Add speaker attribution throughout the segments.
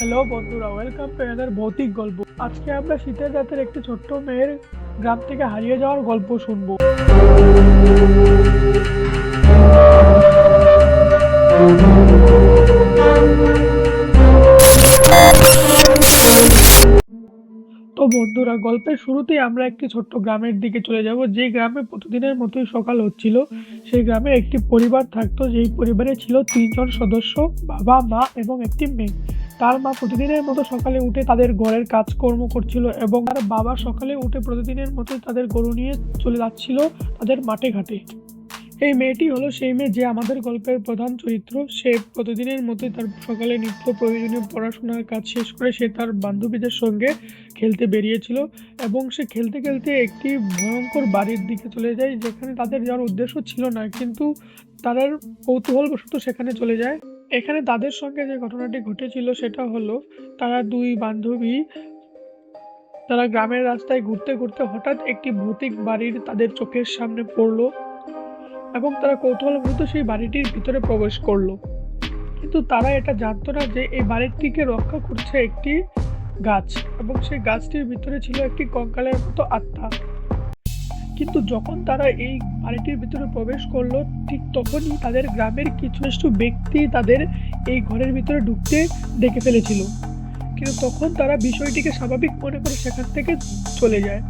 Speaker 1: Hello বন্ধুরা, welcome to another ভৌতিক গল্প। আজকে আমরা শীতের রাতের একটি ছোট্ট মেয়ের গ্রাম থেকে হারিয়ে যাওয়ার গল্প শুনবো। তো বন্ধুরা, গল্পের শুরুতেই আমরা একটি ছোট্ট গ্রামের দিকে চলে যাব, যে গ্রামে প্রতিদিনের মতোই সকাল হচ্ছিল। সেই গ্রামে একটি পরিবার থাকতো, যেই পরিবারে ছিল 3 জন সদস্য, বাবা, মা এবং একটি মেয়ে। তার মা প্রতিদিনের মতো সকালে উঠে তাদের ঘরের কাজকর্ম করছিল এবং তার বাবা সকালে উঠে প্রতিদিনের মতোই তাদের গরু নিয়ে চলে যাচ্ছিল তাদের মাঠে ঘাটে। এই মেয়েটি হলো সেই মেয়ে যে আমাদের গল্পের প্রধান চরিত্র। সে প্রতিদিনের মতোই তার সকালে নিত্য প্রয়োজনীয় পড়াশোনার কাজ শেষ করে সে তার বান্ধবীদের সঙ্গে খেলতে বেরিয়েছিল এবং সে খেলতে খেলতে একটি ভয়ঙ্কর বাড়ির দিকে চলে যায়, যেখানে তাদের যাওয়ার উদ্দেশ্য ছিল না, কিন্তু তাদের কৌতূহলবশত সেখানে চলে যায়। এখানে তাদের সঙ্গে যে ঘটনাটি ঘটেছিল সেটা হলো, তারা দুই বান্ধবী তারা গ্রামের রাস্তায় ঘুরতে ঘুরতে হঠাৎ একটি ভৌতিক বাড়ির তাদের চোখের সামনে পড়লো এবং তারা কৌতূহলবশত সেই বাড়িটির ভিতরে প্রবেশ করলো। কিন্তু তারা এটা জানতো না যে এই বাড়িটিকে রক্ষা করছে একটি গাছ এবং সেই গাছটির ভিতরে ছিল একটি কঙ্কালের মতো আত্মা। কিন্তু যখন তারা এই বাড়িটির ভিতরে প্রবেশ করলো, ঠিক তখনই তাদের গ্রামের কিছু ব্যক্তি তাদের এই ঘরের ভিতরে ঢুকতে দেখে ফেলেছিল। কিন্তু তখন তারা বিষয়টিকে স্বাভাবিক মনে করে সেখান থেকে চলে যায়।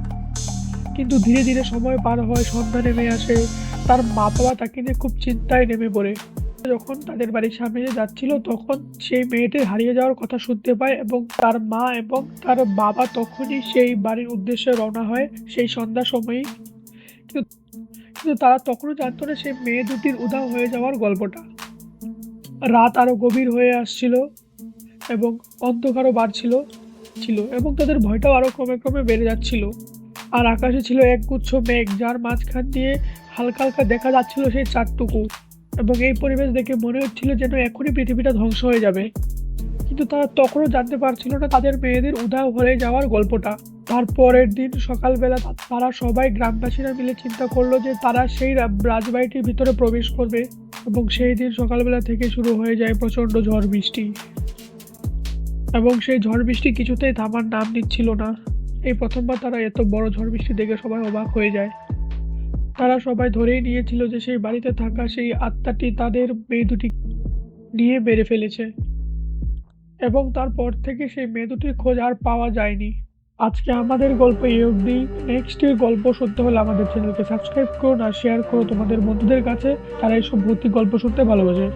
Speaker 1: কিন্তু ধীরে ধীরে সময় পার হয়, সন্ধ্যা নেমে আসে। তার মা বাবা তাকে নিয়ে খুব চিন্তায় নেমে পড়ে। যখন তাদের বাড়ির সামনে দিয়ে যাচ্ছিল, তখন সেই মেয়েটির হারিয়ে যাওয়ার কথা শুনতে পায় এবং তার মা এবং তার বাবা তখনই সেই বাড়ির উদ্দেশ্যে রওনা হয় সেই সন্ধ্যার সময়ই। কিন্তু কিন্তু তারা তখনও জানতো না সেই মেয়ে দুটির উধাও হয়ে যাওয়ার গল্পটা। রাত আরো গভীর হয়ে আসছিল এবং অন্ধকারও ছিল এবং তাদের ভয়টাও আরো ক্রমে ক্রমে বেড়ে যাচ্ছিল। আর আকাশে ছিল একগুচ্ছ মেঘ, যার মাঝখান দিয়ে হালকা হালকা দেখা যাচ্ছিল সেই চাঁদটুকু। এবং এই পরিবেশ দেখে মনে হচ্ছিল যেন এখনই পৃথিবীটা ধ্বংস হয়ে যাবে। কিন্তু তারা তখনও জানতে পারছিল না তাদের মেয়েদের উধাও হয়ে যাওয়ার গল্পটা। তারপরের দিন সকালবেলা তারা সবাই গ্রামবাসীরা মিলে চিন্তা করলো যে তারা সেই রাজবাড়িটির ভিতরে প্রবেশ করবে এবং সেই দিন সকালবেলা থেকে শুরু হয়ে যায় প্রচণ্ড ঝড় বৃষ্টি। এবং সেই ঝড় বৃষ্টি কিছুতেই থামার নাম নিচ্ছিল না। এই প্রথমবার তারা এত বড় ঝড় বৃষ্টি দেখে সবাই অবাক হয়ে যায়। তারা সবাই ধরেই নিয়েছিল যে সেই বাড়িতে থাকা সেই আত্মাটি তাদের মেয়ে দুটি নিয়ে মেরে ফেলেছে এবং তারপর থেকে সেই মেয়ে দুটির খোঁজ আর পাওয়া যায়নি। আজকে আমাদের গল্প এই অবধি। নেক্সটের গল্প শুনতে হলে আমাদের চ্যানেলকে সাবস্ক্রাইব করুন আর শেয়ার করো তোমাদের বন্ধুদের কাছে, তারা এইসব ভৌতিক গল্প শুনতে ভালোবাসে।